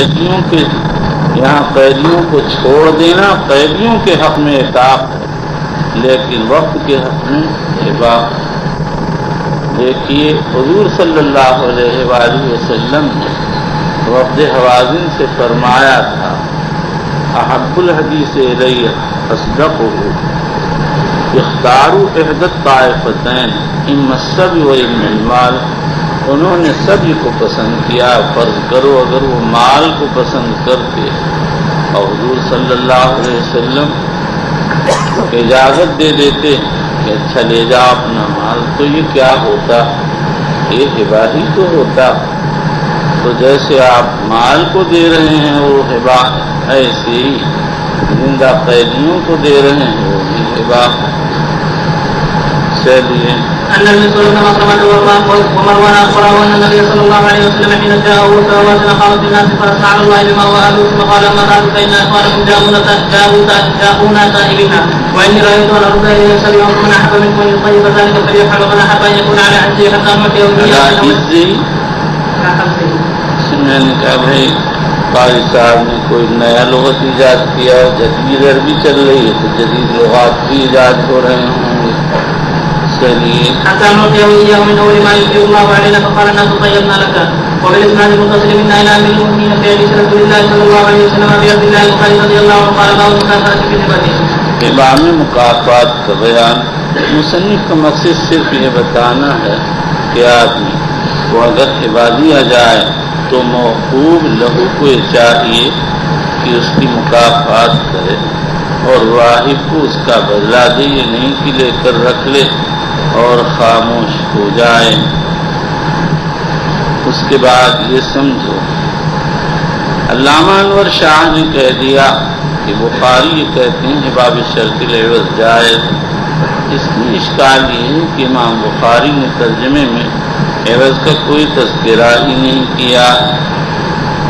قیدیوں کے یہاں قیدیوں کو چھوڑ دینا قیدیوں کے حق میں عتاب ہے، لیکن وقت کے حق میں ہبا۔ دیکھیے حضور صلی اللہ علیہ وآلہ وسلم نے وفد حوازن سے فرمایا تھا احب الحدیث الی اصدقہ اختاروا احدى الطائفتین اما السبی و اما المال۔ انہوں نے سبی کو پسند کیا، فرض کرو اگر وہ مال کو پسند کرتے اور حضور صلی اللہ علیہ وسلم اجازت دے دیتے کہ اچھا لے جاؤ اپنا مال، تو یہ کیا ہوتا؟ یہ ہبا ہی تو ہوتا۔ تو جیسے آپ مال کو دے رہے ہیں وہ ہبا، ایسے ہی زندہ قیدیوں کو دے رہے ہیں وہ بھی ہبا۔ چلیے النبي صلى الله عليه وسلم ومروان أخبره أن النبي صلى الله عليه وسلم حين جاءه وتوازن قامت الناس فرسع على الله بما هو أهله ثم قال أما بعد فإن إخوانكم جاءونا تائبين وإني رأيت أن أرد إليه سبيلهم فمن أحب منكم أن يطيب ذلك فليفعل ومن أحب أن يكون على حجه حتى نعطيه میں نے کہا بھائی قاری صاحب نے کوئی نیا لغت ایجاد کیا، جدید عربی چل رہی ہے تو جدید لغات بھی ایجاد ہو رہے ہوں گے۔ حتى نعطيه إياه من أول ما يفرض الله علينا فقال الناس طيبنا لك وبالإسناد المتصل منا إلى أمير المؤمنين في حديث رسول الله صلى الله عليه وسلم أبي عبد الله البخاري رضي الله عنه قال باب المكافأة في الهبة۔ ہبا میں مکافات کا بیان، مصنف کا مقصد صرف یہ بتانا ہے کہ آدمی کو اگر ہبا دیا جائے تو موقوف لہو کو چاہیے کہ اس کی مکافات کرے اور واحد کو اس کا بدلہ دے، یہ نہیں کہ لے کر رکھ لے اور خاموش ہو جائے۔ اس کے بعد یہ سمجھو علامہ انور شاہ نے کہہ دیا کہ بخاری یہ کہتے ہیں باب شرط العوض جائز۔ اس میں اشکال یہ ہے کہ امام بخاری نے ترجمے میں عوض کا کوئی تذکرہ ہی نہیں کیا،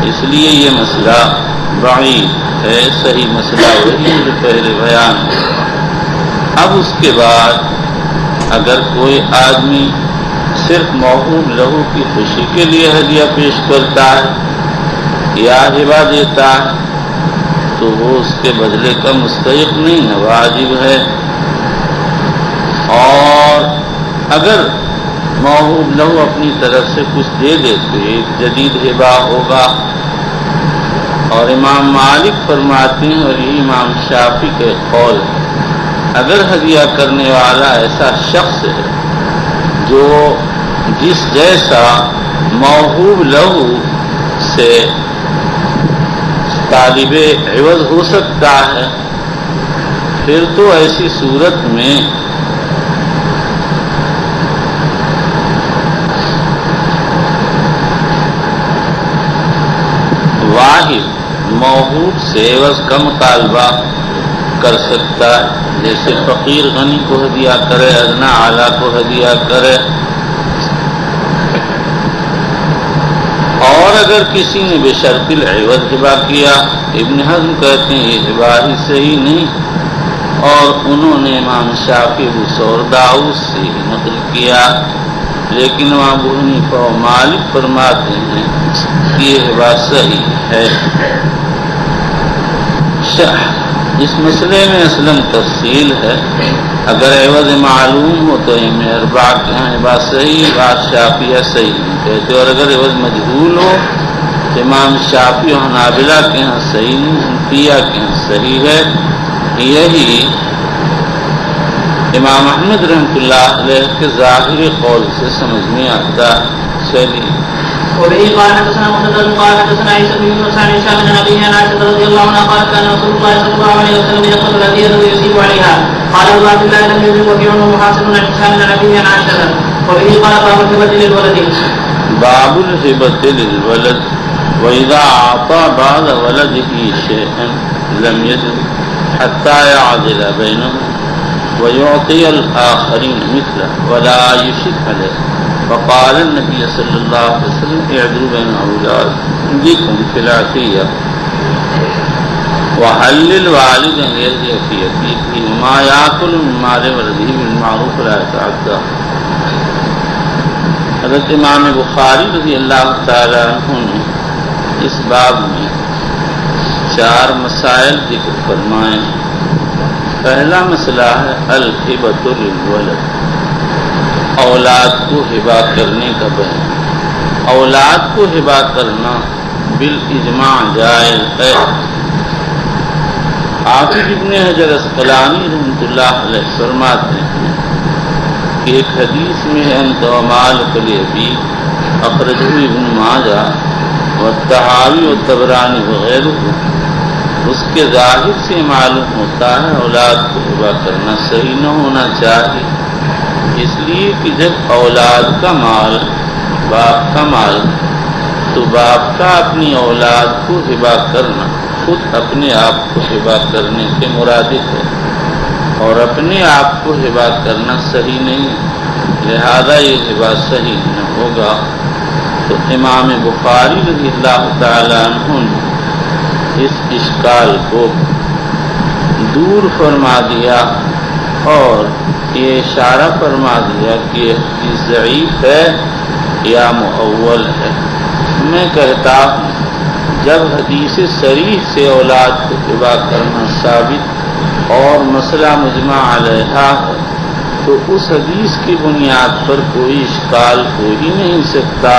اس لیے یہ مسئلہ بعید ہے، صحیح مسئلہ وہی جو پہلے بیان ہے۔ اب اس کے بعد اگر کوئی آدمی صرف موہوب لہو کی خوشی کے لیے ہدیہ پیش کرتا ہے یا ہبہ دیتا ہے تو وہ اس کے بدلے کا مستحق نہیں ہے، واجب ہے۔ اور اگر موہوب لہو اپنی طرف سے کچھ دے دیتے جدید ہبہ ہوگا۔ اور امام مالک فرماتے ہیں اور یہ امام شافعی کے قول، اگر ہدیہ کرنے والا ایسا شخص ہے جو جس جیسا موہوب لہو سے طالب عوض ہو سکتا ہے، پھر تو ایسی صورت میں واحد موہوب سے عوض کا مطالبہ کر سکتا ہے، جیسے فقیر غنی کو ہدیہ کرے، ادنا اعلیٰ کو ہدیہ کرے۔ اور اگر کسی نے بشرط العوض ہبہ کیا، ابن حزم کہتے ہیں یہ ہبہ ہی صحیح نہیں، اور انہوں نے امام شافعی ابو ثور داؤد سے ہی نقل کیا، لیکن امام ابو حنیفہ و مالک فرماتے ہیں کہ یہ ہبہ صحیح ہے۔ اس مسئلے میں اصلاً تفصیل ہے، اگر عوض معلوم ہو تو اربعہ کے ہاں ہبہ صحیح، بات شافعیہ صحیح نہیں کہتے، اور اگر عوض مجہول ہو تو امام شافعی و حنابلہ کے ہاں صحیح نہیں، حنفیہ کے ہاں صحیح ہے۔ یہی امام احمد رحمۃ اللہ علیہ کے ظاہری قول سے سمجھ میں آتا۔ چلیے وبه قال حدثنا مسدد قال حدثنا عيسى بن يونس عن هشام بن ابي عائشة رضي الله عنها قالت كان رسول الله صلى الله عليه وسلم يقبل الهدية ويصيب عليها قال ابو عبد الله لم يجب وكيع محاسن عن هشام بن ابي عائشة وبه قال باب الهبة للولد باب الهبة للولد وإذا أعطى بعد ولده شيئا لم يجب حتى يعدل بينهم ويعطي الآخرين مثله ولا يشد عليه، فقال النبي صلى الله عليه وسلم اعدلوا بين أولادكم في العطية وهل للوالد أن يرضي في يتيمه وما يأكل من مال ولده بالمعروف ولا يتعدى۔ حضرت امام بخاری رضی اللہ تعالیٰ عنہ نے اس باب میں 4 مسائل ذکر فرمائے. پہلا مسئلہ ہے الہبۃ للولد، اولاد کو ہبہ کرنے کا بیان. اولاد کو ہبہ کرنا بالاجماع جائز ہے. حافظ ابن حجر اسقلانی رحمۃ اللہ علیہ فرماتے ہیں کہ ایک حدیث میں ہے انت ومالک لابیک اخرجہ ابن ماجہ والطحاوی والطبرانی وغیرہ، اس کے ظاہر سے معلوم ہوتا ہے اولاد کو ہبہ کرنا صحیح نہ ہونا چاہیے، اس لیے کہ جب اولاد کا مال باپ کا مال تو باپ کا اپنی اولاد کو ہبہ کرنا خود اپنے آپ کو ہبہ کرنے کے مرادف ہے، اور اپنے آپ کو ہبہ کرنا صحیح نہیں، لہذا یہ ہبہ صحیح نہ ہوگا. تو امام بخاری رضی اللہ تعالیٰ عنہ نے اس اشکال کو دور فرما دیا اور یہ اشارہ فرما دیا کہ یہ حدیث ضعیف ہے یا مؤول ہے. میں کہتا ہوں جب حدیث صریح سے اولاد کو ہبہ کرنا ثابت اور مسئلہ مجمع علیہ ہے تو اس حدیث کی بنیاد پر کوئی اشکال ہو ہی نہیں سکتا،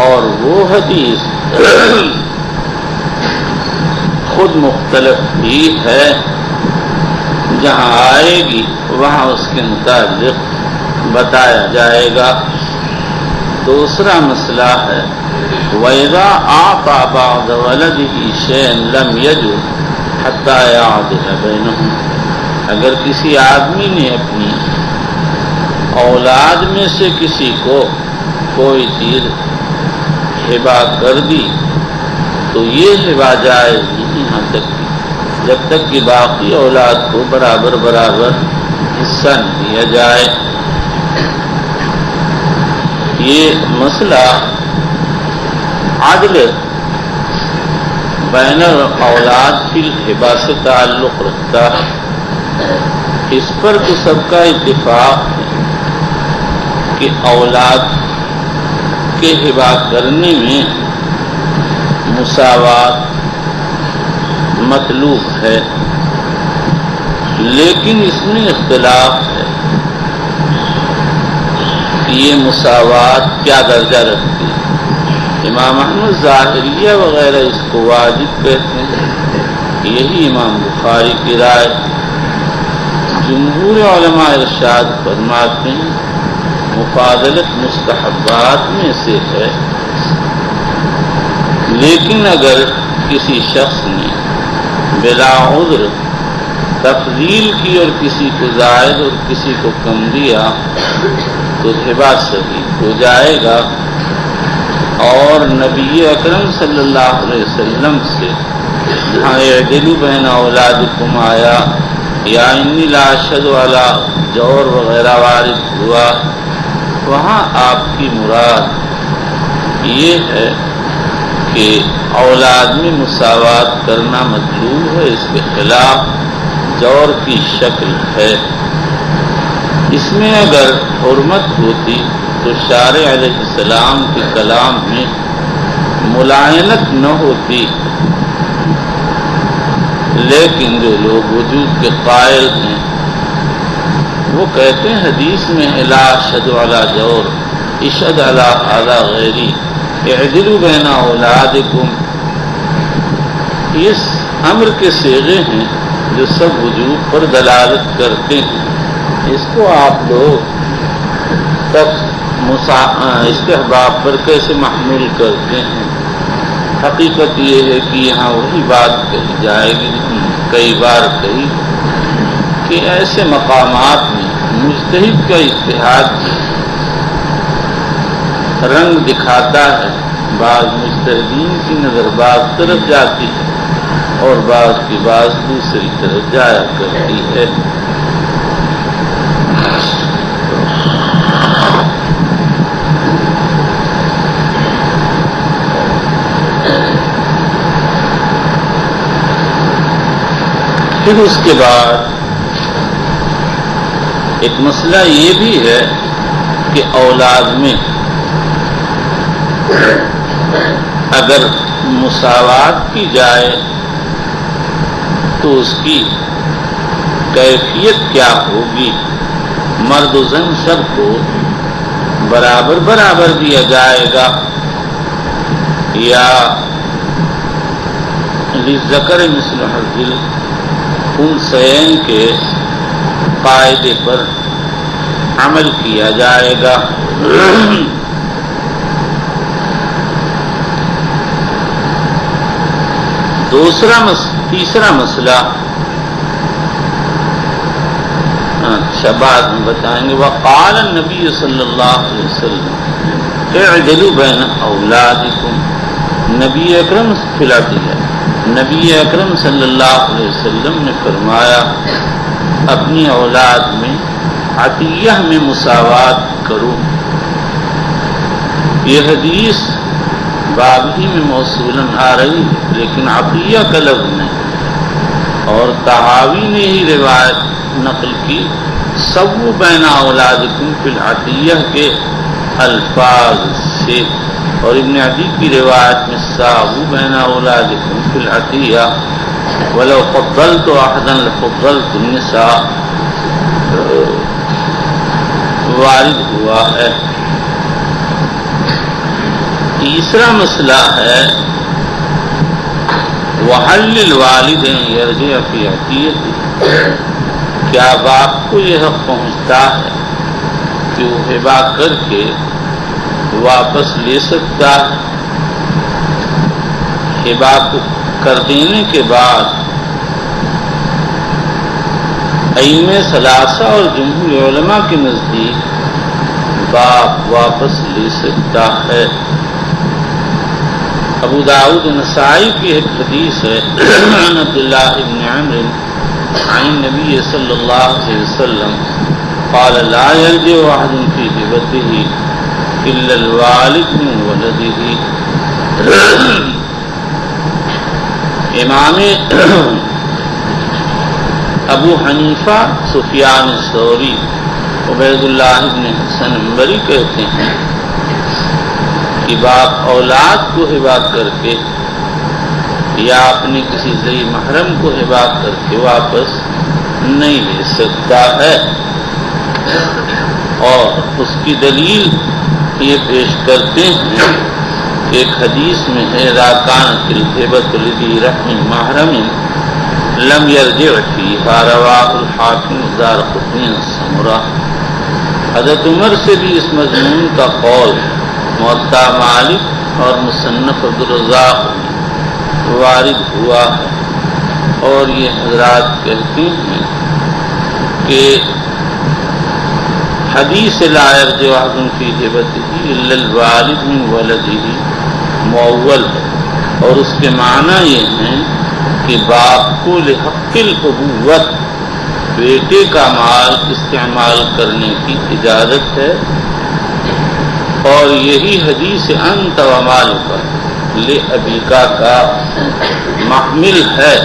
اور وہ حدیث خود مختلف بھی ہے، جہاں آئے گی وہاں اس کے متعلق بتایا جائے گا. دوسرا مسئلہ ہے وَإِذَا أَعْطَى بَعْضَ وَلَدِهِ شَيْئًا لَمْ يَجُزْ حَتَّى يَعْدِلَ بَيْنَهُمْ، اگر کسی آدمی نے اپنی اولاد میں سے کسی کو کوئی چیز ہبہ کر دی تو یہ ہبہ جائز نہیں یہاں تک جب تک کہ باقی اولاد کو برابر برابر حصہ نہ دیا جائے. یہ مسئلہ عدل بین الاولاد فی الہبہ سے تعلق رکھتا ہے. اس پر تو سب کا اتفاق ہے کہ اولاد کے ہبہ کرنے میں مساوات مطلوب ہے، لیکن اس میں اختلاف ہے کہ یہ مساوات کیا درجہ رکھتی ہے. امام احمد ظاہریہ وغیرہ اس کو واجب کہتے ہیں، یہی امام بخاری کی رائے. جمہور علماء ارشاد فرماتے ہیں مفاضلت مستحبات میں سے ہے، لیکن اگر کسی شخص نے بلا عذر تفضیل کی اور کسی کو زائد اور کسی کو کم دیا تو ہبہ صحیح ہو جائے گا. اور نبی اکرم صلی اللہ علیہ وسلم سے جہاں اعدلوا بین اولادکم آیا یا انی لا اشہد علی جور وغیرہ وارد ہوا، وہاں آپ کی مراد یہ ہے کہ اولاد میں مساوات کرنا مطلوب ہے، اس کے خلاف جور کی شکل ہے. اس میں اگر حرمت ہوتی تو شارع علیہ السلام کے کلام میں ملائنت نہ ہوتی، لیکن جو لوگ وجود کے قائل ہیں وہ کہتے ہیں حدیث میں لا اشہد علی جور اشہد علی ھذا غیری اعدلوا بین اولادکم. اس امر کے صیغے ہیں جو سب وجوب پر دلالت کرتے ہیں. اس کو آپ لوگ تک استحباب پر کیسے محمول کرتے ہیں؟ حقیقت یہ ہے کہ یہاں وہی بات کہی جائے گی کئی بار کہی کہ ایسے مقامات میں مجتہد کا اجتہاد رنگ دکھاتا ہے. بعض مجتہدین کی نظر بعض طرف جاتی ہے اور بعض کی بعض دوسری طرف جایا کرتی ہے. پھر اس کے بعد ایک مسئلہ یہ بھی ہے کہ اولاد میں اگر مساوات کی جائے تو اس کی کیفیت کیا ہوگی؟ مرد و زن سب کو برابر برابر دیا جائے گا یا للذکر مثل حظ الانثیین کے قاعدے پر عمل کیا جائے گا؟ تیسرا مسئلہ اچھا بعد میں بتائیں گے۔ وقال النبی صلی اللہ علیہ وسلم اعدلوا بین اولادکم، نبی اکرم نبی اکرم صلی اللہ علیہ وسلم نے فرمایا اپنی اولاد میں عطیہ میں مساوات کرو۔ یہ حدیث باب ہی میں موصولاً آ رہی ہے لیکن عطیہ کا لفظ نہیں، اور طحاوی نے ہی روایت نقل کی سووا بین اولادکم فی العطیہ کے الفاظ سے، اور ابن عدی کی روایت میں ساووا بین اولادکم فی العطیہ ولو فضلت احدا لفضلت النساء وارد ہوا ہے۔ تیسرا مسئلہ ہے وَهَلْ لِلْوَالِدِ أَن يَرْجِعَ فِي عَطِيَّتِهِ، کیا باپ کو یہ حق پہنچتا ہے کہ وہ ہبہ کر کے واپس لے سکتا ہے؟ ہبہ کو کر دینے کے بعد ائمہ ثلاثہ اور جمہور علماء کے نزدیک باپ واپس لے سکتا ہے۔ ابو داؤد نسائی کی ایک حدیث ہے عن عبداللہ ابن عمرو عن النبی صلی اللہ علیہ وسلم قال لا يرجع احد في هبته الا الوالد من ولده۔ امام ابو حنیفہ، سفیان ثوری، عبید اللہ ابن حسن عنبری کہتے ہیں کہ باپ اولاد کو ہبہ کر کے یا اپنے کسی ذی محرم کو ہبہ کر کے واپس نہیں لے سکتا ہے، اور اس کی دلیل یہ پیش کرتے ہیں کہ ایک حدیث میں ہے اذا كانت الهبة لذي رحم محرم لم يرجع فيها، رواہ الحاکم دارقطنی السمرہ۔ حضرت عمر سے بھی اس مضمون کا قول موطا مالک اور مصنف عبدالرزاق وارد ہوا ہے، اور یہ حضرات کہتے ہیں کہ حدیث لا يرجع احد في هبته الا الوالد من ولده مؤول ہے، اور اس کے معنی یہ ہیں کہ باپ کو لحق الابوت بیٹے کا مال استعمال کرنے کی اجازت ہے، اور یہی حدیث انت ومالک لابیک کا محمل ہے۔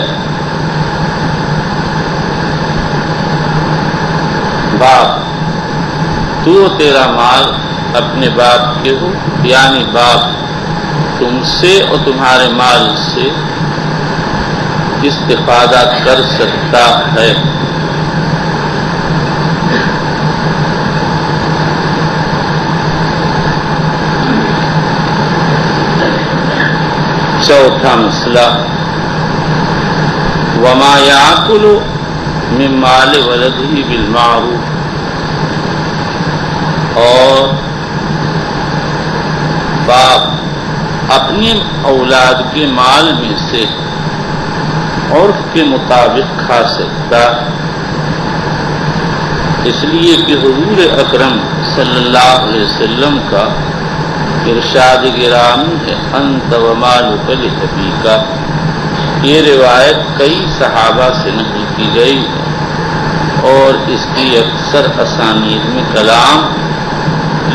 باپ تو تیرا مال اپنے باپ کے ہو، یعنی باپ تم سے اور تمہارے مال سے استفادہ کر سکتا ہے۔ چوتھا مسئلہ وما یاکل من مال ولده بالمعروف، اور باپ اپنے اولاد کے مال میں سے عرف کے مطابق کھا سکتا، اس لیے کہ حضور اکرم صلی اللہ علیہ وسلم کا ارشاد گرامی ہے انت ومالک لابیک۔ یہ روایت کئی صحابہ سے نقل کی گئی ہے، اور اس کی اکثر اسانید میں کلام،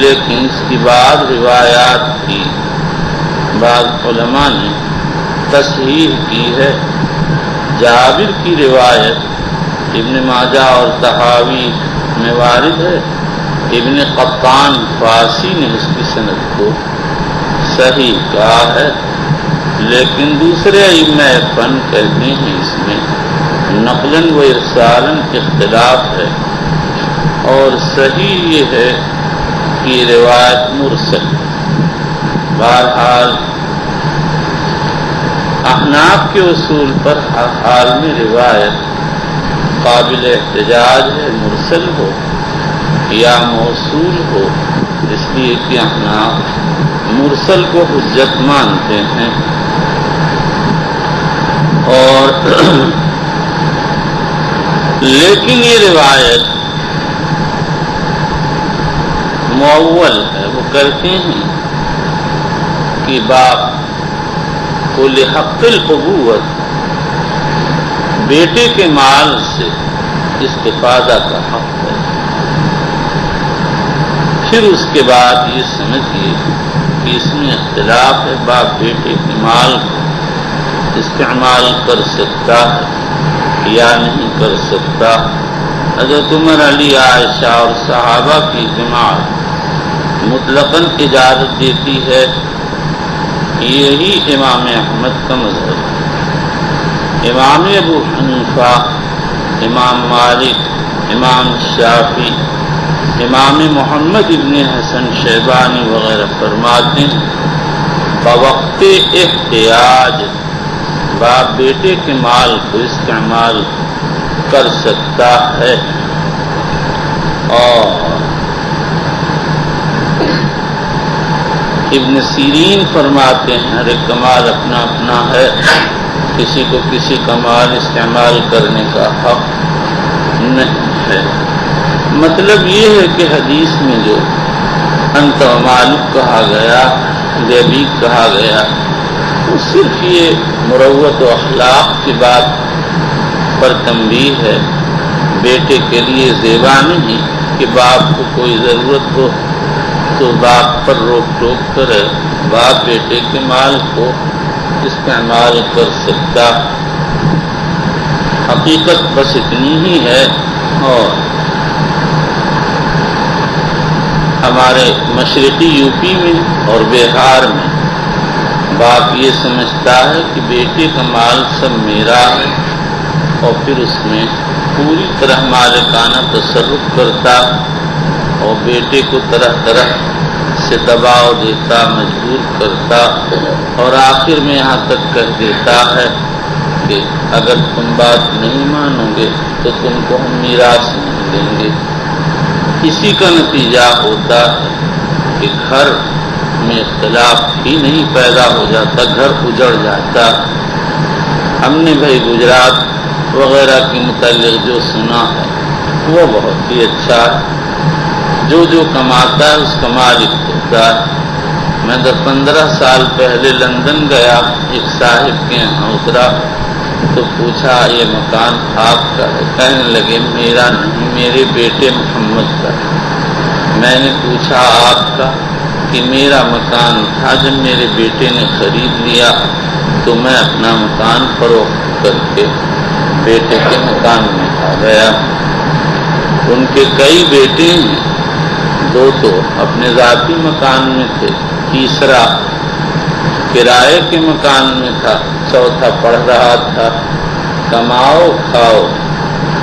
لیکن اس کی بعض روایات کی بعض علماء نے تصحیح کی ہے۔ جابر کی روایت ابن ماجہ اور طحاوی میں وارد ہے، ابن قطان فاسی نے اس کی سند کو صحیح کہا ہے، لیکن دوسرے ائمہ فن کہتے ہیں اس میں نقلاً و ارسالاً اختلاف ہے، اور صحیح یہ ہے کہ روایت مرسل۔ بہرحال احناف کے اصول پر ہر حال میں روایت قابل احتجاج ہے، مرسل ہو یا موصول ہو، اس لیے کہ احناف مرسل کو حجت مانتے ہیں۔ اور لیکن یہ روایت معول ہے، وہ کہتے ہیں کہ باپ کو لحق الابوت بیٹے کے مال سے استفادہ کا حق ہے۔ پھر اس کے بعد یہ سمجھیے کہ اس میں اختلاف ہے، باپ بیٹے کے مال کو استعمال کر سکتا ہے یا نہیں کر سکتا۔ حضرت عمر، علی، عائشہ اور صحابہ کی جماعت مطلقاً اجازت دیتی ہے، یہی امام احمد کا مذہب ہے۔ امام ابو حنیفہ، امام مالک، امام شافعی، امام محمد ابن حسن شیبانی وغیرہ فرماتے ہیں بوقت احتیاج باپ بیٹے کے مال کو استعمال کر سکتا ہے۔ اور ابن سیرین فرماتے ہیں ہر ایک کمال اپنا اپنا ہے، کسی کو کسی کا مال استعمال کرنے کا حق نہیں ہے۔ مطلب یہ ہے کہ حدیث میں جو انت و مالک کہا گیا، بیبیک کہا گیا، وہ صرف یہ مروت و اخلاق کی بات پر تنبیہ ہے، بیٹے کے لیے زیبا نہیں کہ باپ کو کوئی ضرورت ہو تو باپ پر روک ٹوک کرے، باپ بیٹے کے مال کو استعمال کر سکتا۔ حقیقت بس اتنی ہی ہے۔ اور ہمارے مشرقی یو پی میں اور بہار میں باپ یہ سمجھتا ہے کہ بیٹے کا مال سب میرا ہے، اور پھر اس میں پوری طرح مالکانہ تصرف کرتا اور بیٹے کو طرح طرح سے دباؤ دیتا، مجبور کرتا، اور آخر میں یہاں تک کہہ دیتا ہے کہ اگر تم بات نہیں مانو گے تو تم کو ہم میراث نہیں دیں گے۔ اسی کا نتیجہ ہوتا ہے کہ گھر میں اختلاف ہی نہیں پیدا ہو جاتا، گھر اجڑ جاتا۔ ہم نے بھائی گجرات وغیرہ کے متعلق جو سنا ہے وہ بہت ہی اچھا ہے، جو کماتا ہے اس کا مالک ہوتا ہے۔ میں 15 سال پہلے لندن گیا، ایک صاحب کے یہاں اترا تو پوچھا یہ مکان آپ کا ہے؟ کہنے لگے میرا نہیں، میرے بیٹے محمد کا ہے۔ میں نے پوچھا آپ کا؟ کہ میرا مکان تھا، جب میرے بیٹے نے خرید لیا تو میں اپنا مکان فروخت کر کے بیٹے کے مکان میں آ گیا۔ ان کے کئی بیٹے ہیں، 2 تو اپنے ذاتی مکان میں تھے، تیسرا کرائے کے مکان میں تھا، چوتھا پڑھ رہا تھا۔ کماؤ کھاؤ۔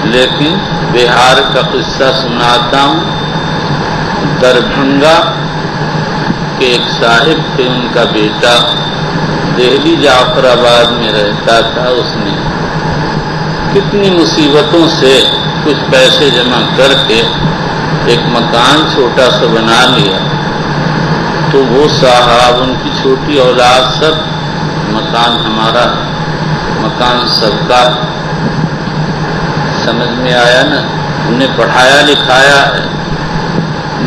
لیکن بہار کا قصہ سناتا ہوں۔ دربھنگا کے ایک صاحب تھے، ان کا بیٹا دہلی جعفر آباد میں رہتا تھا۔ اس نے کتنی مصیبتوں سے کچھ پیسے جمع کر کے ایک مکان چھوٹا سا بنا لیا، تو وہ صاحب، ان کی چھوٹی اولاد سب مکان ہمارا، مکان سب کا۔ سمجھ میں آیا نا؟ ہم نے پڑھایا لکھایا ہے۔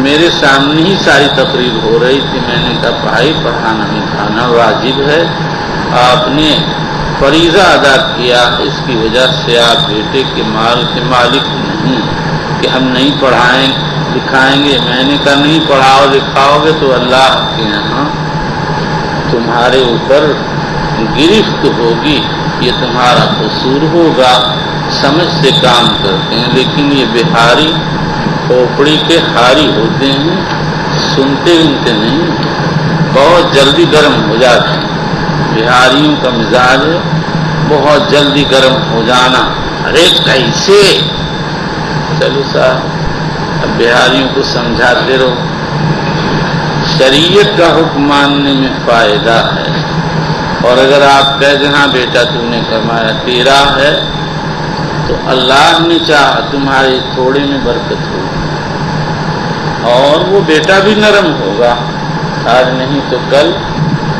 میرے سامنے ہی ساری تقریر ہو رہی تھی، میں نے کہا بھائی پڑھانا لکھانا واجب ہے، آپ نے فریضہ ادا کیا، اس کی وجہ سے آپ بیٹے کے مال کے مالک نہیں کہ ہم نہیں پڑھائیں لکھائیں گے۔ میں نے کہا نہیں پڑھاؤ لکھاؤ گے تو اللہ کے یہاں تمہارے اوپر گرفت ہوگی، یہ تمہارا قصور ہوگا۔ سمجھ سے کام کرتے ہیں، لیکن یہ بہاری کھوپڑی کے ہاری ہوتے ہیں، سنتے نہیں، بہت جلدی گرم ہو جاتے ہیں۔ بہاریوں کا مزاج ہے بہت جلدی گرم ہو جانا، ارے کیسے؟ چلو صاحب اب بہاریوں کو سمجھاتے رہو، شریعت کا حکم ماننے میں فائدہ ہے، اور اگر آپ کہہ دیں ہاں بیٹا تم نے کمایا تیرا ہے تو اللہ نے چاہا تمہارے تھوڑے میں برکت ہوگی، اور وہ بیٹا بھی نرم ہوگا، آج نہیں تو کل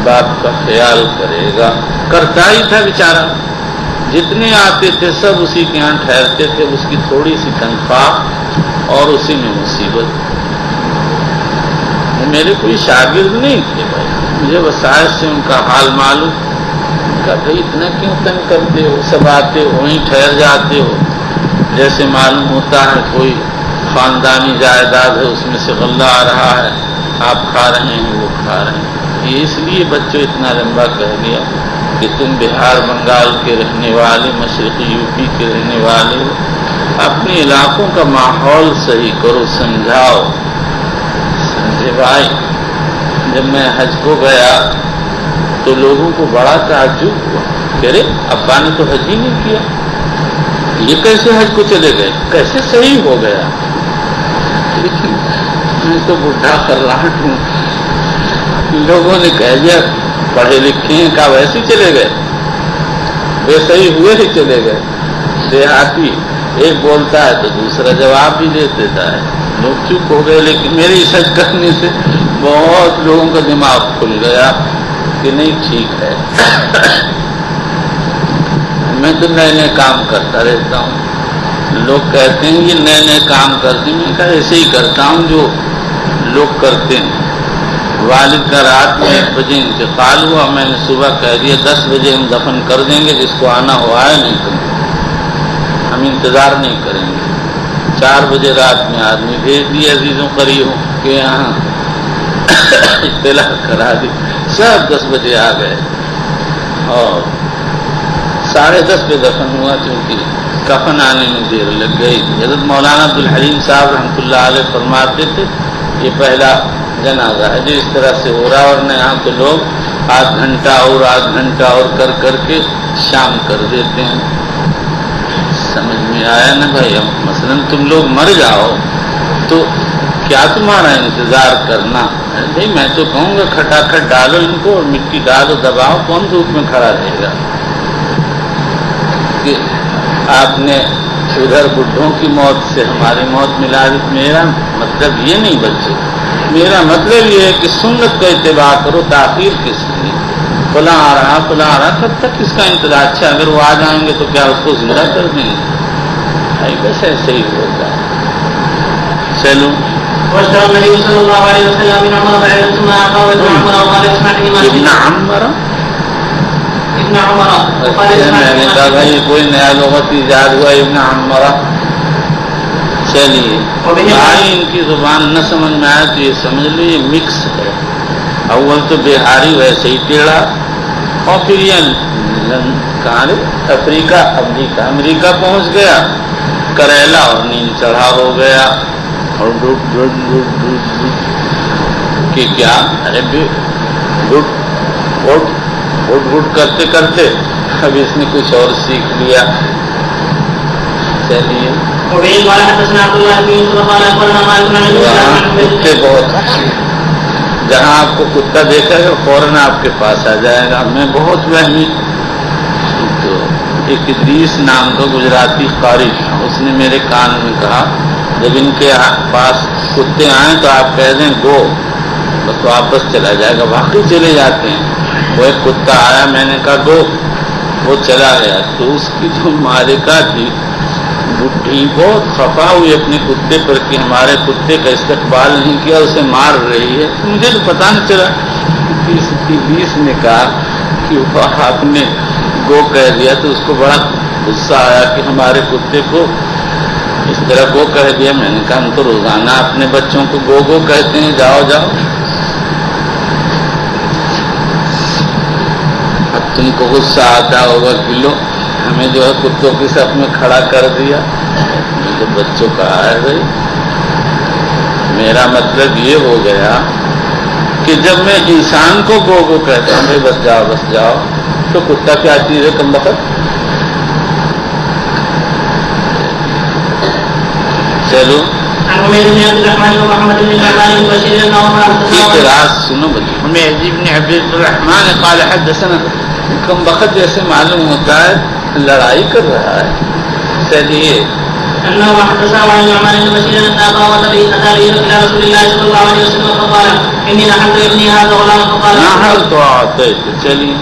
باپ کا خیال کرے گا، کرتا ہی تھا بیچارہ، جتنے آتے تھے سب اسی کے یہاں ٹھہرتے تھے، اس کی تھوڑی سی تنخواہ اور اسی میں مصیبت۔ وہ میرے کوئی شاگرد نہیں تھے بھائی، مجھے وسائل سے ان کا حال معلوم، کہا بھائی اتنا کیوں تنگ کرتے ہو، سب آتے ہو وہیں ٹھہر جاتے ہو، جیسے معلوم ہوتا ہے کوئی خاندانی جائیداد ہے اس میں سے غلہ آ رہا ہے، آپ کھا رہے ہیں وہ کھا رہے ہیں۔ یہ اس لیے بچوں اتنا لمبا کہہ دیا کہ تم بہار بنگال کے رہنے والے، مشرقی یو پی کے رہنے والے ہو، اپنے علاقوں کا ماحول صحیح کرو، سمجھاؤ۔ سمجھے بھائی؟ جب میں حج کو گیا تو لوگوں کو بڑا تعجب ہوا کہ ارے ابا نے تو حج ہی نہیں کیا، یہ کیسے حج کو چلے گئے، کیسے صحیح ہو گیا؟ لیکن میں تو بڈھا کراہٹ ہوں، لوگوں نے کہہ دیا پڑھے لکھے ہیں، کہا ویسے ہی چلے گئے، بے صحیح ہوئے ہی چلے گئے۔ دیہاتی ایک بولتا ہے تو دوسرا جواب بھی دے دیتا ہے، لوگ چپ ہو گئے، لیکن میری حج کرنے سے بہت لوگوں کا دماغ کھل گیا کہ نہیں ٹھیک ہے۔ میں تو نئے نئے کام کرتا رہتا ہوں، لوگ کہتے ہیں یہ نئے نئے کام کرتے ہیں، میں کہا ایسے ہی کرتا ہوں جو لوگ کرتے ہیں۔ والد کا رات میں 1 بجے انتقال ہوا، میں نے صبح کہہ دیا 10 بجے ہم دفن کر دیں گے، جس کو آنا ہو آئے، نہیں تو ہم انتظار نہیں کریں گے۔ 4 بجے رات میں آدمی بھیج دیا عزیزوں قریبوں کے یہاں، اطلاع کرا دی، سب 10 بجے آ گئے اور 10:30 پہ دفن ہوا، چونکہ کفن آنے میں دیر لگ گئی۔ حضرت مولانا عبدالحلیم صاحب رحمۃ اللہ علیہ فرماتے تھے یہ پہلا جنازہ ہے جو اس طرح سے ہو رہا، ورنہ یہاں تو لوگ آدھ گھنٹہ اور کر کر کے شام کر دیتے ہیں۔ سمجھ میں آیا نا بھائی؟ مثلا تم لوگ مر جاؤ تو کیا تمہارا انتظار کرنا؟ نہیں، میں تو کہوں گا کھٹاکھٹ ڈالو ان کو اور مٹی ڈالو، دباؤ، کون دھوپ میں کھڑا رہے گا؟ کہ آپ نے ادھر بڈھوں کی موت سے ہماری موت ملا دی۔ میرا مطلب یہ نہیں بچے، میرا مطلب یہ ہے کہ سنت کا اتباع کرو، تاخیر کس لیے؟ فلاں آ رہا، کب تک اس کا انتظار؟ اچھا اگر وہ آ جائیں گے تو کیا اس کو زندہ کر دیں گے؟ بس ایسے ہی ہوتا ہے۔ چلو ابن عمر، میں نے کہا بھائی کوئی نیا لغت ایجاد ہوا ابن عمر۔ چلیے بھائی ان کی زبان نہ سمجھ میں آئے تو یہ سمجھ لو یہ مکس ہے، اول تو بہاری ویسے ہی ٹیڑھا، اور پھر یہ کہاں امریکہ پہنچ گیا، کریلا اور نیند چڑھا ہو گیا، اور کہ کیا ارے گٹ کرتے کرتے اب اس نے کچھ اور سیکھ لیا۔ چلیے کتے بہت اچھے، جہاں آپ کو کتا دیکھا گا فوراً آپ کے پاس آ جائے گا۔ میں بہت وہمی، تو ایک ادریس نام کا گجراتی قاری تھا، اس نے میرے کان میں کہا جب ان کے پاس کتے آئیں تو آپ کہہ دیں گو، بس واپس چلا جائے گا۔ واقعی چلے جاتے ہیں۔ وہ ایک کتا آیا، میں نے کہا گو، وہ چلا گیا۔ تو اس کی جو مالکہ تھی بڈھی بہت خفا ہوئی اپنے کتے پر کہ ہمارے کتے کا استقبال نہیں کیا، اسے مار رہی ہے۔ مجھے تو پتہ نہیں چلا، ادریس نے کہا کہ وہ آپ نے گو کہہ دیا، تو اس کو بڑا غصہ آیا کہ ہمارے کتے کو اس طرح گو کہہ دیا۔ میں نے کہا ہم تو روزانہ اپنے بچوں کو گو گو کہتے ہیں، جاؤ جاؤ۔ اب تم کو غصہ آتا ہوگا کہ لو ہمیں جو ہے کتوں کی صف میں کھڑا کر دیا۔ تو بچوں کا ہے بھائی، میرا مطلب یہ ہو گیا کہ جب میں انسان کو گو کہتا ہوں بھائی بس جاؤ تو کتا کیا چیز ہے کم بخت؟ چلو سنو بچے ہمیں عجیب نے عبد الرحمن قال حدثنا کم بخت جیسے معلوم ہوتا ہے لڑائی کر رہا ہے. چلیے أنه حدث عن نعمان بن بشير أن أباه أتى إلى رسول الله صلى الله عليه وسلم فقال إني نحلت ابني هذا غلام فقال نحلت وأعطيت. چلیے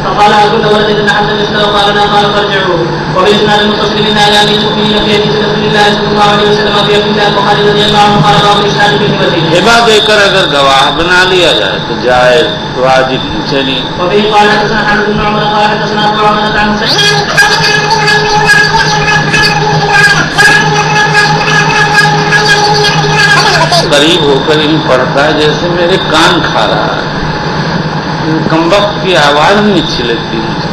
فقال أكل ولد نحلت مثله قال لا قال فارجعوه. وبإسناد المتصل من آيات المؤمنين في حديث رسول الله صلى الله عليه وسلم في حديث البخاري رضي الله عنه قال باب الإشهاد في الهبة. ہبہ دے کر اگر گواہ بنا لیا جائے تو جائز واجب. چلیے وبه قال حدثنا حمد بن عمر قال حدثنا أبو عمرة عن قریب ہو کر ہی پڑھتا ہے جیسے میرے کان کھا رہا ہے. کمبخت کی آواز نہیں اچھی لگتی مجھے.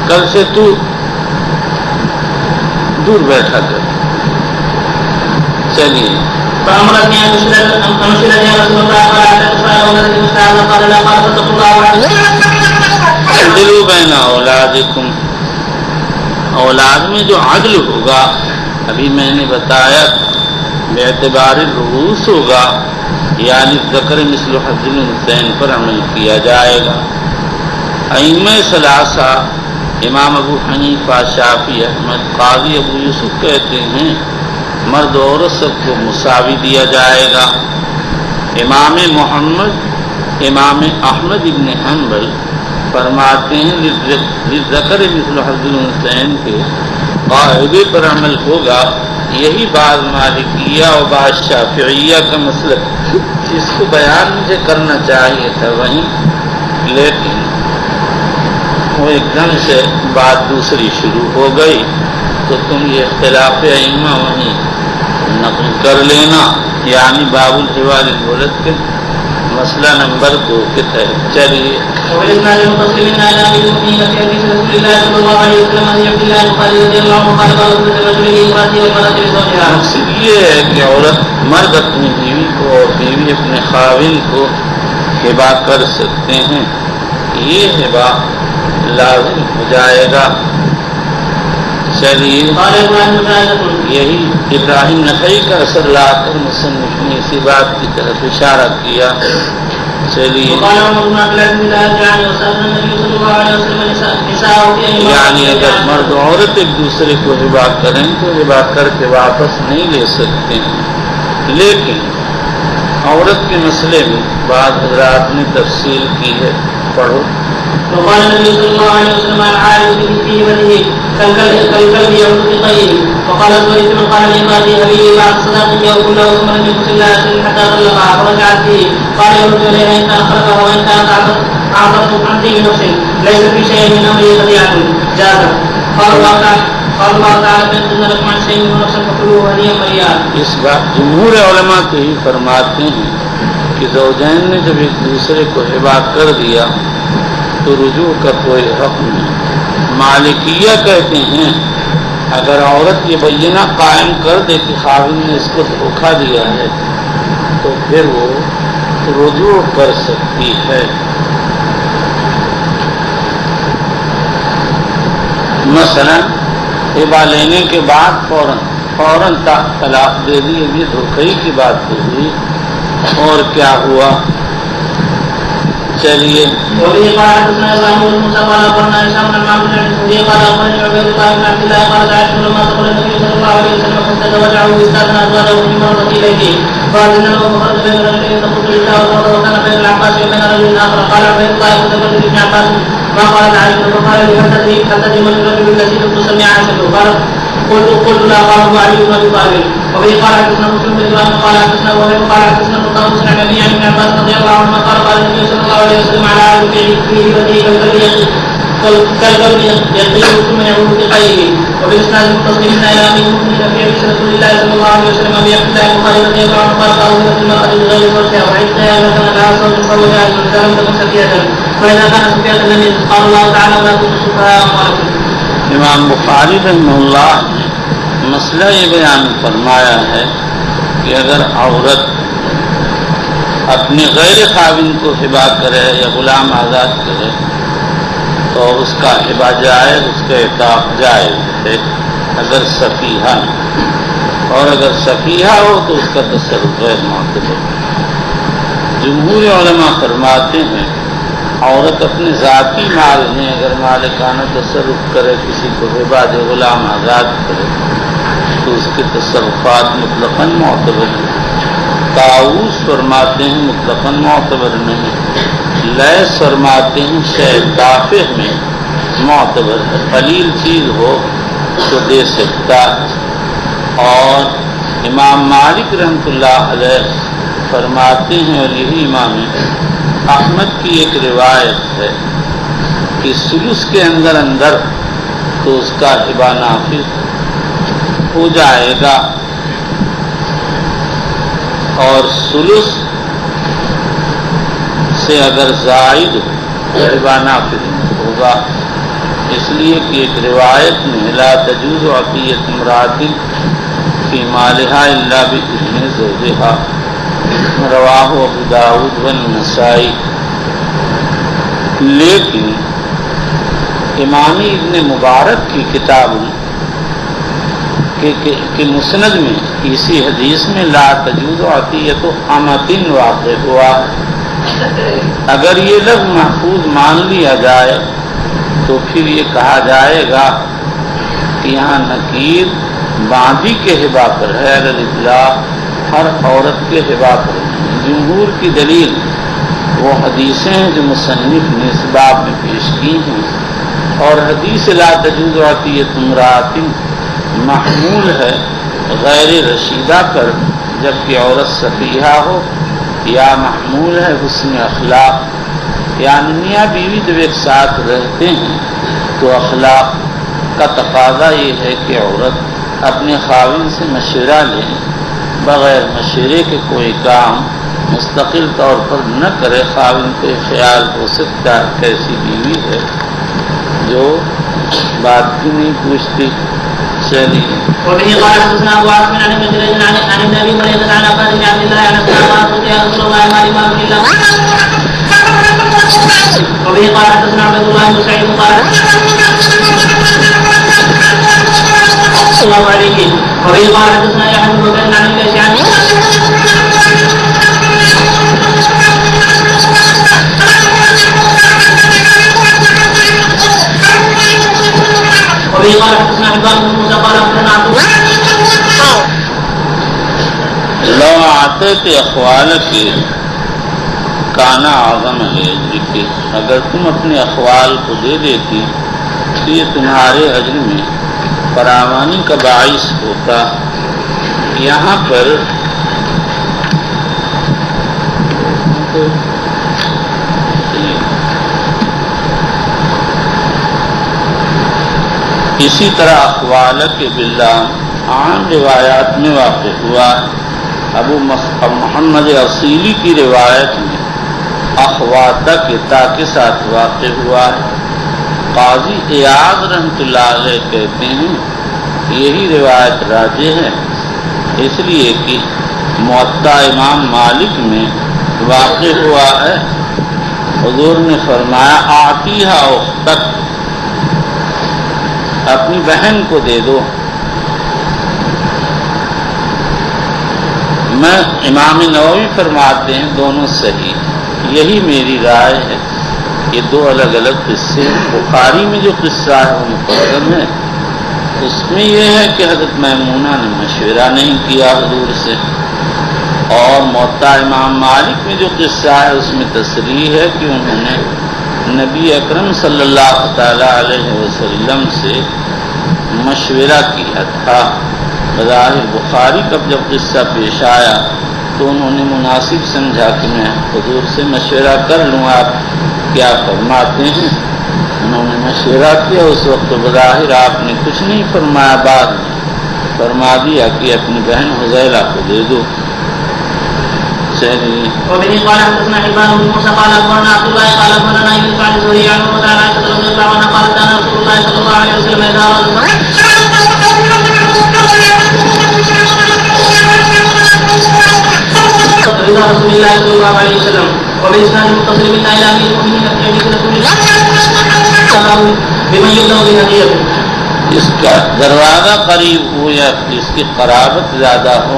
کل سے تو دور بیٹھا کر. چلیے عدلوا بین اولادکم. اولاد میں جو عدل ہوگا ابھی میں نے بتایا بے اعتبار الرؤوس ہوگا یعنی ذکر مثل حظ الانثیین پر عمل کیا جائے گا. ائمہ ثلاثہ امام ابو حنیفہ شافعی احمد قاضی ابو یوسف کہتے ہیں مرد و عورت سب کو مساوی دیا جائے گا. امام محمد امام احمد ابن حنبل فرماتے ہیں للذکر مثل حظ الانثیین کے قاعدے پر عمل ہوگا. یہی بعض مالکیہ اور بعض شافعیہ کا مسلک جس کو بیان مجھے کرنا چاہیے تھا وہیں, لیکن وہ ایک دم سے بات دوسری شروع ہو گئی تو تم یہ اختلاف ائمہ وہیں نقل کر لینا. یعنی باب الحوال الولد کے مسئلہ نمبر 2 کے تحت. چلیے مقصد یہ ہے کہ عورت مرد اپنی بیوی کو اور بیوی اپنے خاوند کو ہبہ کر سکتے ہیں. یہ ہبہ لازم ہو جائے گا. چلیے یہی ابراہیم نخعی کا اثر لا کر مصنف نے اسی بات کی طرف اشارہ کیا. چلیے یعنی اگر مرد و عورت ایک دوسرے کو ہبہ کریں تو ہبہ کر کے واپس نہیں لے سکتے ہیں. لیکن عورت کے مسئلے میں بعض حضرات نے تفصیل کی ہے. پڑھو. وقال النبي صلى الله عليه وسلم العالم في وجهه كالكلب يعود في طيه. وقال سويد قال لعبادي هبي بعد صداقك يقول له ثم لم يكن الا شيء حتى طلقها فرجعت به. قال يرد اليها ان كان خلقها وان كانت اعطته عن طيب نفس ليس في شيء من امره خديعه جاز. قال الله تعالى بين لكم عن شيء من نفس فكلوه هديا مريئا. اس بات جمہور علماء تو ہی فرماتے ہیں کہ زوجین نے جب ایک دوسرے کو ہبہ کر دیا تو رجوع کا کوئی حق نہیں. مالکیہ کہتے ہیں اگر عورت یہ بینہ قائم کر دے کہ خاوند نے اس کو دھوکہ دیا ہے تو پھر وہ رجوع کر سکتی ہے. مثلا ہبہ لینے کے بعد فوراً طلاق دے دی. یہ دھوکے کی بات ہوئی اور کیا ہوا. چلیے قلت لا قال علي بن ابي طالب. وبه قال حدثنا مسلم بن ابراهيم قال حدثنا وهيب قال حدثنا مطاووس عن ابي عن ابن عباس رضي الله عنهما قال النبي صلى الله عليه وسلم على عالم في هبته كالكلب يقيل ثم يعود في قيله. وبالاسناد المتصل من ايام المؤمنين في حديث رسول الله صلى الله عليه وسلم ابي عبد الله البخاري رضي الله عنه قال قالوا المراه بغير زوجها وعندها مثلا لها صوت فوجها اذا لم تكن سفيهه فاذا كانت سفيهه لم قال الله تعالى ولا تؤتوا السفهاء اموالكم. امام بخاری رحمہ اللہ مسئلہ یہ بیان فرمایا ہے کہ اگر عورت اپنے غیر خاوند کو ہبا کرے یا غلام آزاد کرے تو اس کا ہبا جائز، اس کا عتاق جائز ہے اگر صفیحہ نہ، اور اگر صفیحہ ہو تو اس کا تصرف غیر معتبر ہے۔ جمہور علماء فرماتے ہیں عورت اپنے ذاتی مال میں اگر مالکانہ تصرف کرے، کسی کو ہبا دے، غلام آزاد کرے تو اس کے تصرفات مطلقاً معتبر ہیں۔ طاؤس فرماتے ہیں مطلقاً معتبر نہیں، لیث فرماتے ہیں شے دافع میں معتبر ہے، قلیل چیز ہو تو دے سکتا ہے۔ اور امام مالک رحمۃ اللہ علیہ فرماتے ہیں، اور یہی امام احمد کی ایک روایت ہے کہ ثلث کے اندر تو اس کا ہبا نافذ ہو جائے گا، اور ثلث سے اگر زائد ہبا نافذ ہوگا، اس لیے کہ ایک روایت میں لا تجوز عطیۃ امرأۃ فی مالہا الا بإذن زوجہا، رواہ ابو داؤد والنسائی۔ لیکن امام ابن مبارک کی کتاب کے مسند میں اسی حدیث میں لا تجوز عطیۃ امۃ واقع ہوا۔ اگر یہ لفظ محفوظ مان لیا جائے تو پھر یہ کہا جائے گا کہ یہاں نکیر باندھی کے ہبا پر ہے، الاطلاق ہر عورت کے ہبا پر ہے۔ جمہور کی دلیل وہ حدیثیں ہیں جو مصنف نے اس باب میں پیش کی ہیں، اور حدیث لا تجوز عطیۃ امرأۃ محمول ہے غیر رشیدہ پر، جبکہ عورت صفیحہ ہو، یا محمول ہے حسن اخلاق، یعنی میاں بیوی جب ایک ساتھ رہتے ہیں تو اخلاق کا تقاضا یہ ہے کہ عورت اپنے خاوند سے مشورہ لے، بغیر مشورے کے کوئی کام مستقل طور پر نہ کرے۔ خاوند کو خیال ہو سکتا ہے کیسی بیوی ہے جو بات بھی نہیں پوچھتی۔ چلیے وبه قال حدثنا ابو عاصم عن ابن جريج عن ابن ابي مريم عن عباد بن عبد الله عن ابي يا رسول الله ما لي مال الا وبه قال حدثنا عبد الله بن سعيد قال الله عليه وبه قال حدثنا يحيى بن بكر عن الاشعري عن وبه قال حدثنا حبان بن موسى قال اخبرنا عبد لو عطیت اخوالک کانا اعظم اجر کے، اگر تم اپنے اخوال کو دے دیتی تو یہ تمہارے اجر میں فراوانی کا باعث ہوتا۔ یہاں پر اسی طرح اخوالک باللہ عام روایات میں واقع ہوا۔ ابو محمد اصیلی کی روایت میں اخواتہ کے تا کے ساتھ واقع ہوا ہے۔ قاضی ایاض رحمۃ اللہ علیہ کہتے ہیں یہی روایت راجح ہے، اس لیے کہ موطا امام مالک میں واقع ہوا ہے۔ حضور نے فرمایا آتیہا اختک، اپنی بہن کو دے دو۔ میں امام نووی فرماتے ہیں دونوں صحیح، یہی میری رائے ہے۔ یہ دو الگ الگ قصے، بخاری میں جو قصہ ہے وہ مقدم ہے، اس میں یہ ہے کہ حضرت میمونہ نے مشورہ نہیں کیا حضور سے، اور موطا امام مالک میں جو قصہ ہے اس میں تصریح ہے کہ انہوں نے نبی اکرم صلی اللہ تعالی علیہ وسلم سے مشورہ کیا تھا۔ بظاہر بخاری کا جب قصہ پیش آیا تو انہوں نے مناسب سمجھا کہ میں حضور سے مشورہ کر لوں، آپ کیا فرماتے ہیں۔ انہوں نے مشورہ کیا، اس وقت بظاہر آپ نے کچھ نہیں فرمایا، بعد میں فرما دیا کہ اپنی بہن حذیلہ کو دے دو۔ چلیے وبه قال حدثنا حبان بن موسى قال اخبرنا عبد الله قال اخبرنا يونس عن الزهري عن عائشة رضي الله عنها قالت كان رسول الله صلى الله عليه وسلم اذا رسول الله صلى الله وبالإسناد المتصل منا إلى أمير المؤمنين في حديث رسول الله بمن يبدأ بهديته. اس کا دروازہ قریب ہو یا اس کی قرابت زیادہ ہو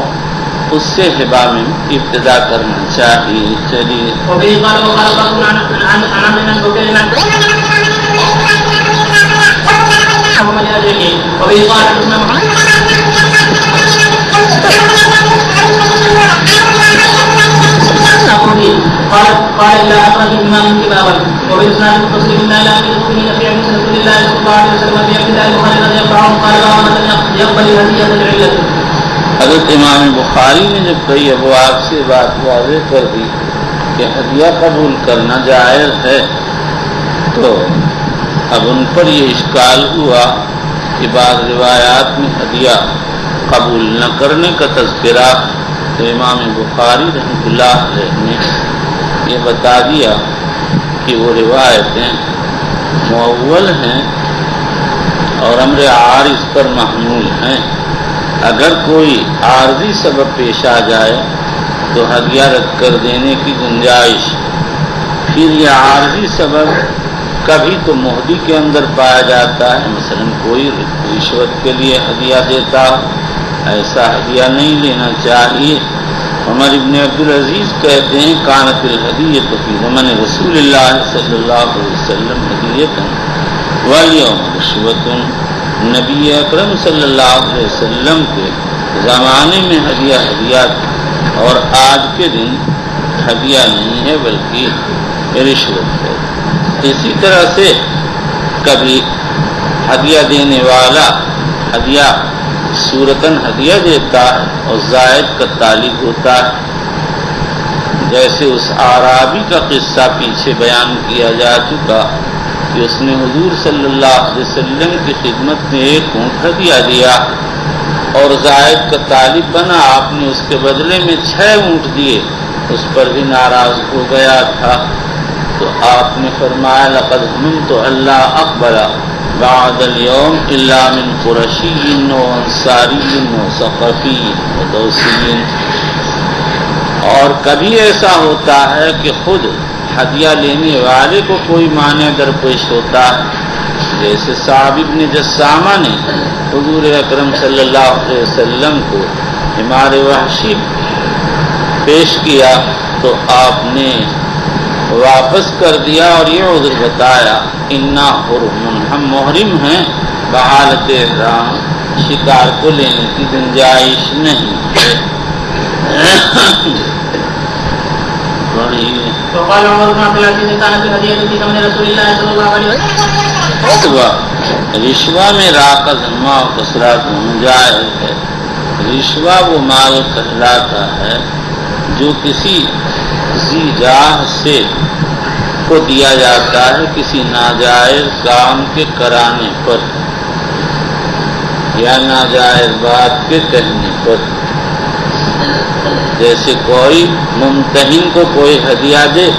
اس سے ہبہ میں ابتدا کرنا چاہیے. چلیے وبه قال وقال بعض عن عمرو بن بكير محمد الأجري وبه قال حدثنا محمد قال إلا أخرج الإمام كتابا وبالإسناد المتصل منا إلى أمير المؤمنين في حديث رسول الله صلى الله عليه وسلم في ابتداء البخاري رضي الله عنه قال باب من لم يقبل الهدية لعلته. حضرت امام بخاری نے جب کئی ابواب سے بات واضح کر دی کہ ہدیہ قبول کرنا جائز ہے تو اب ان پر یہ اشکال ہوا کہ بعض روایات میں ہدیہ قبول نہ کرنے کا تذکرہ، تو امام بخاری رحمۃ اللہ علیہ نے یہ بتا دیا کہ وہ روایتیں معول ہیں اور امر عارض پر محمول ہیں. اگر کوئی عارضی سبب پیش آ جائے تو ہدیہ رد کر دینے کی گنجائش. پھر یہ عارضی سبب کبھی تو مہدی کے اندر پایا جاتا ہے، مثلا کوئی رشوت کے لیے ہدیہ دیتا، ایسا ہدیہ نہیں لینا چاہیے. عمر ابن عبدالعزیز کہتے ہیں کانت الہدیۃ فی زمن رسول اللہ صلی اللہ علیہ وسلم ہدیۃ والیوم رشوۃ. نبی اکرم صلی اللہ علیہ وسلم کے زمانے میں ہدیہ تھی اور آج کے دن ہدیہ نہیں ہے بلکہ رشوت ہے. اسی طرح سے کبھی ہدیہ دینے والا ہدیہ صورتاً ہدیہ دیتا ہے اور زائد کا تعلق ہوتا ہے. جیسے اس اعرابی کا قصہ پیچھے بیان کیا جا چکا کہ اس نے حضور صلی اللہ علیہ وسلم کی خدمت میں ایک اونٹ ہدیہ دیا اور زائد کا طالب بنا. آپ نے اس کے بدلے میں 6 اونٹ دیے، اس پر بھی ناراض ہو گیا تھا. تو آپ نے فرمایا لقد هممت الا اقبل بعد اليوم الا من قرشی وانصاری وثقفی ودوسی. اور کبھی ایسا ہوتا ہے کہ خود ہدیہ لینے والے کو کوئی مانع درپیش ہوتا ہے، جیسے صاحب ابن جسامہ نے حضور اکرم صلی اللہ علیہ وسلم کو حمار وحشی پیش کیا تو آپ نے واپس کر دیا اور یہ عذر بتایا انا حرم، ہم محرم ہیں، بحالت احرام شکار کو لینے کی گنجائش نہیں. وقال عمر بن عبد العزيز كانت الهدية في زمن رسول الله صلى الله عليه وسلم. رشوہ میں راقہ ضمہ و کسرہ دونوں جائز ہے. رشوہ وہ مال کہلاتا ہے جو کسی ذی جاہ سے کو دیا جاتا ہے کسی ناجائز کام کے کرانے پر یا ناجائز بات کے کہنے پر. جیسے کوئی ممتحن کو کوئی ہدیہ دے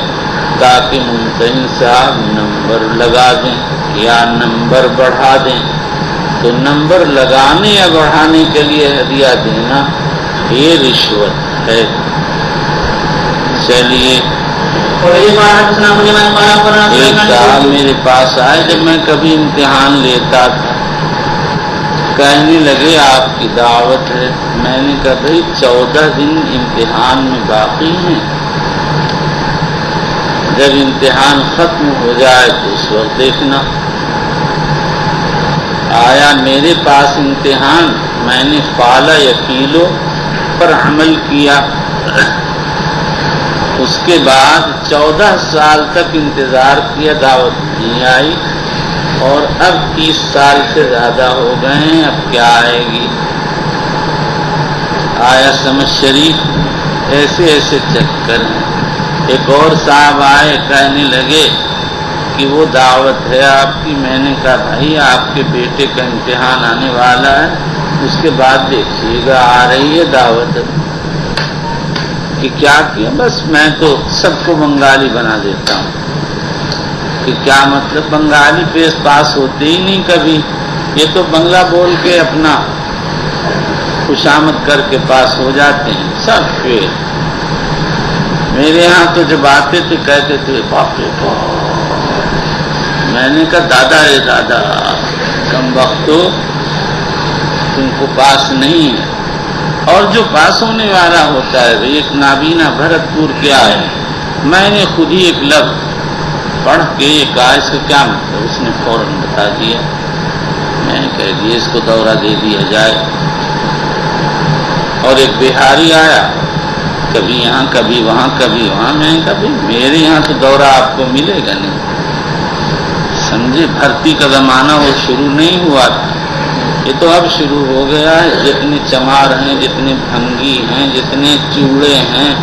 تاکہ ممتحن صاحب نمبر لگا دیں یا نمبر بڑھا دیں، تو نمبر لگانے یا بڑھانے کے لیے ہدیہ دینا یہ رشوت ہے. چلیے ایک صاحب میرے پاس آئے جب میں کبھی امتحان لیتا تھا، کہنے لگے آپ کی دعوت ہے. میں نے کہا بھائی 14 دن امتحان میں باقی ہیں، جب امتحان ختم ہو جائے تو اس وقت دیکھنا. آیا میرے پاس امتحان، میں نے فعلہ یا کیلو پر عمل کیا. اس کے بعد 14 سال تک انتظار کیا، دعوت نہیں آئی، اور اب 30 سال سے زیادہ ہو گئے ہیں، اب کیا آئے گی. آیا سمجھ شریف. ایسے ایسے چکر ہیں. ایک اور صاحب آئے کہنے لگے کہ وہ دعوت ہے آپ کی. میں نے کہا بھائی آپ کے بیٹے کا امتحان آنے والا ہے، اس کے بعد دیکھیے گا آ رہی ہے دعوت. کہ کیا کیا؟ بس میں تو سب کو بنگالی بنا دیتا ہوں. کہ کیا مطلب؟ بنگالی پاس ہوتے ہی نہیں کبھی، یہ تو بنگلہ بول کے اپنا خوشامد کر کے پاس ہو جاتے ہیں. سب فیل. میرے یہاں تو جب آتے تھے کہتے تھے باپ رے باپ، میں نے کہا دادا رے دادا، کم وقتو تم کو پاس نہیں ہے، اور جو پاس ہونے والا ہوتا ہے وہ ایک نابینا بھرتپور کیا ہے، میں نے خود ہی ایک لفظ پڑھ کے یہ کہا اس کا کیا مطلب، اس نے فوراً بتا دیا، میں نے کہہ دیا اس کو دورہ دے دیا جائے۔ اور ایک بہاری آیا، کبھی یہاں کبھی وہاں کبھی وہاں، میں نے کہا بھائی میرے یہاں تو دورہ آپ کو ملے گا نہیں، سمجھے بھرتی کا زمانہ وہ شروع نہیں ہوا تھا، یہ تو اب شروع ہو گیا ہے۔ جتنے چمار ہیں، جتنے بھنگی ہیں، جتنے چوڑے ہیں،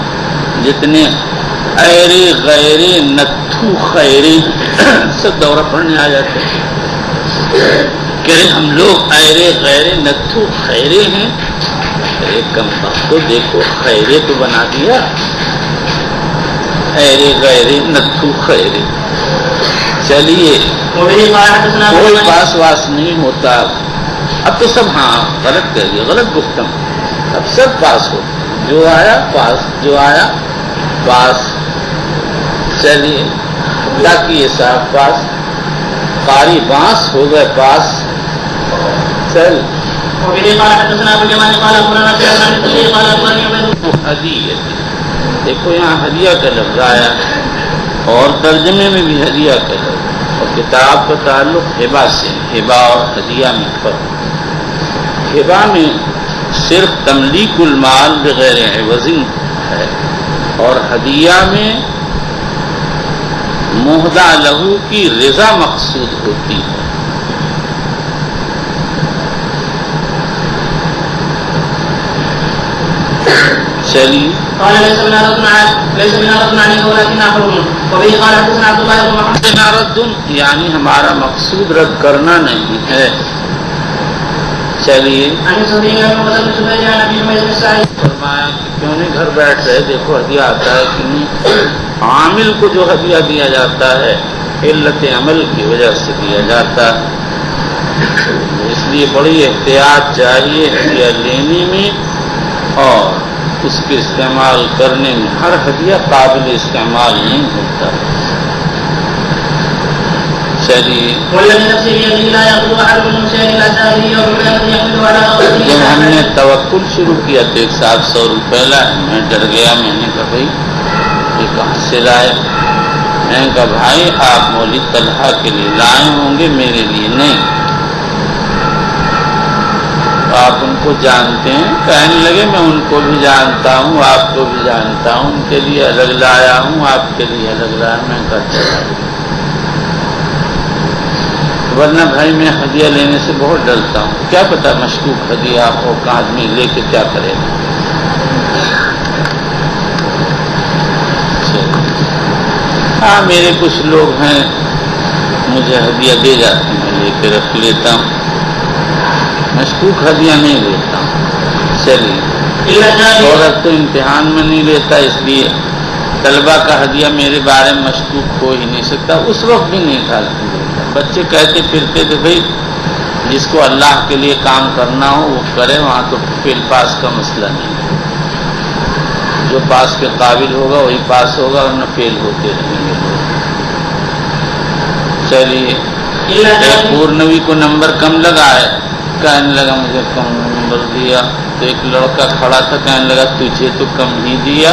جتنے ایرے غیرے نتھو خیرے سب دورہ پڑھنے آ جاتے ہیں کہ ہم لوگ ایرے غیرے نتھو خیرے ہیں۔ ایک کم وقت تو دیکھو خیرے تو بنا دیا، ایرے غیرے نتھو خیرے۔ چلیے کوئی پاس واس نہیں ہوتا اب تو سب، ہاں غلط کہہ دیا، غلط گفتم، اب سب پاس ہو، جو آیا پاس، جو آیا پاس۔ چلیے اللہ کی صاحب پاس، قاری بانس ہو گئے پاس۔ چل ہدیہ، دیکھو یہاں ہدیہ کا لفظ آیا اور ترجمے میں بھی ہدیہ کا لفظ، اور کتاب کا تعلق ہبہ سے، ہبہ اور ہدیہ میں فرق۔ ہبہ میں صرف تملیک المال بغیر عوض ہے، اور ہدیہ میں مہدہ لہو کی رضا مقصود ہوتی ہے۔ چلیے یعنی ہمارا مقصود رد کرنا نہیں ہے۔ چلیے فرمایا کیوں نہیں گھر بیٹھ رہے، دیکھو ہدیہ آتا ہے کہ نہیں۔ عامل کو جو ہدیہ دیا جاتا ہے علت عمل کی وجہ سے دیا جاتا ہے، اس لیے بڑی احتیاط چاہیے ہدیہ لینے میں اور اس کے استعمال کرنے میں۔ ہر ہدیہ قابل استعمال نہیں ہوتا۔ چلیے جب ہم نے توکل شروع کیا تو 100 روپے لائے، میں ڈر گیا، میں نے کہا بھائی یہ کہاں سے لائے؟ میں نے کہا بھائی آپ مولد طلحہ کے لیے لائے ہوں گے، میرے لیے نہیں، آپ ان کو جانتے ہیں؟ کہنے لگے میں ان کو بھی جانتا ہوں، آپ کو بھی جانتا ہوں، ان کے لیے الگ لایا ہوں، آپ کے لیے الگ لایا۔ میں کہتا ہوں ورنہ بھائی میں ہدیہ لینے سے بہت ڈرتا ہوں، کیا پتا مشکوک ہدیہ ہو، کہ آدمی لے کے کیا کرے گا۔ ہاں میرے کچھ لوگ ہیں مجھے ہدیہ دے جاتے ہیں، میں لے کے رکھ لیتا ہوں، مشکوک ہدیہ نہیں لیتا ہوں۔ چلیے عورت تو امتحان میں نہیں لیتا، اس لیے طلبہ کا ہدیہ میرے بارے میں مشکوک ہو ہی نہیں سکتا، اس وقت بھی نہیں تھا۔ بچے کہتے پھرتے تھے بھائی جس کو اللہ کے لیے کام کرنا ہو وہ کرے، وہاں تو فیل پاس کا مسئلہ نہیں ہے، جو پاس کے قابل ہوگا وہی پاس ہوگا، ورنہ فیل ہوتے رہیں گے لوگ۔ چلیے پورنوی کو نمبر کم لگا ہے، کہنے لگا مجھے کم نمبر دیا، تو ایک لڑکا کھڑا تھا کہنے لگا تجھے تو کم ہی دیا،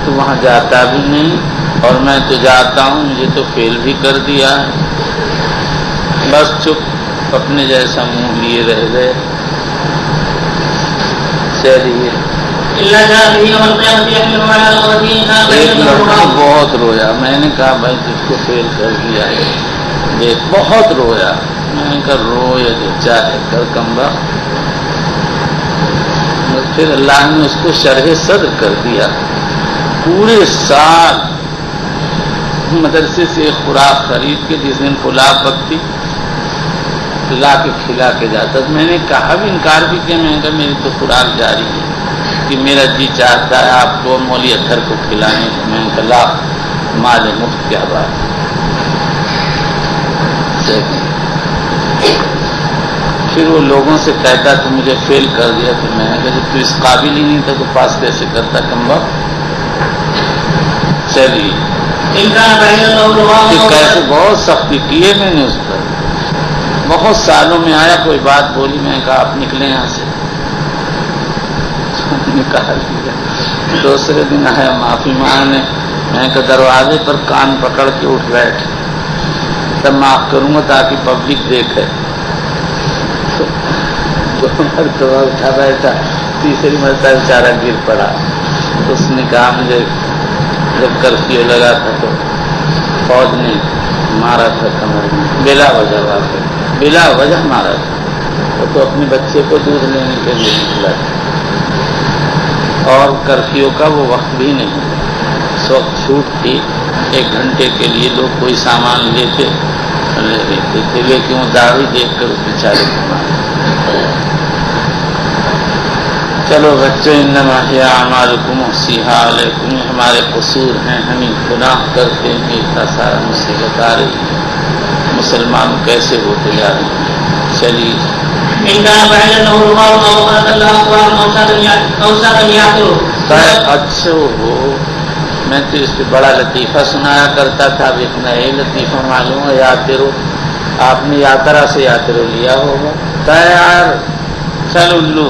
تو وہاں جاتا بھی نہیں، اور میں تو جاتا ہوں، مجھے تو فیل بھی کر دیا ہے۔ بس چپ، اپنے جیسا منہ لیے رہ گئے۔ چلیے ایک لڑکا بہت رویا، میں نے کہا بھائی تجھ کو فیل کر دیا ہے، دیکھ بہت رویا۔ میں نے کہا رو یا جو چاہے کر کمبا۔ پھر اللہ نے اس کو شرح صدر کر دیا، پورے سال مدرسے سے خوراک خرید کے، جس دن فلاح پکتی لا کے کھلا کے جاتا، میں نے کہا بھی انکار بھی کیا، میں نے کہا میری تو خوراک جاری ہے کہ میرا جی چاہتا ہے آپ کو مولی اتھر کو کھلانے، میں نے کہا لا مال مفت کیا بات۔ پھر وہ لوگوں سے کہتا تو مجھے فیل کر دیا، تو میں نے کہا جب تو اس قابل ہی نہیں تھا تو پاس کیسے کرتا کم وقت۔ چلیے إن كان بعيدا أو لغاما کہ أو کیسے بہت سختی کی ہے میں نے اس پر، بہت سالوں میں آیا کوئی بات بولی، میں نے کہا آپ نکلیں یہاں سے، نکال لیا۔ دوسرے دن آیا معافی مانگنے، میں نے کہا دروازے پر کان پکڑ کے اٹھ بیٹھ، تب معاف کروں گا تاکہ پبلک دیکھے۔ دو مرتبہ اٹھا بیٹھا، تیسری مرتبہ بیچارہ گر پڑا۔ اس نے کہا مجھے جب کرفیو لگا تھا تو فوج نے مارا تھا کمر میں، بلا وجہ واقع، بلا وجہ مارا تھا، وہ تو اپنے بچے کو دودھ لینے کے لیے نکلا تھا، اور کرفیو کا وہ وقت بھی نہیں، اس وقت چھوٹ تھی، 1 گھنٹے کے لیے لوگ کوئی سامان لیتے لے لیتے تھے، لیکن وہ داڑھی دیکھ کر اس بیچارے کو مارا۔ چلو بچوں، انما ہی اعمالکم احصیھا علیکم، یہ ہمارے قصور ہیں، ہم گناہ کرتے ہیں، اتنا سارا مصیبت آ رہی ہے، مسلمان کیسے ہوتے جا رہے ہیں۔ چلیے إن كان بعيدا أو لغاما أو خلقا له أقوام أو ساقا يعقله اچھا ہو، میں تو اس پہ بڑا لطیفہ سنایا کرتا تھا، اب ایک نئے لطیفہ معلوم ہے، یاترو، آپ نے یاترا سے یاترو لیا ہوگا، تیار، چل الو،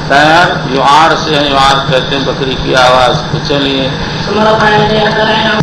تیار، یوار سے یوار کہتے ہیں بکری کی آواز کو، چلیے ثم رفع يديه حتى لا ينام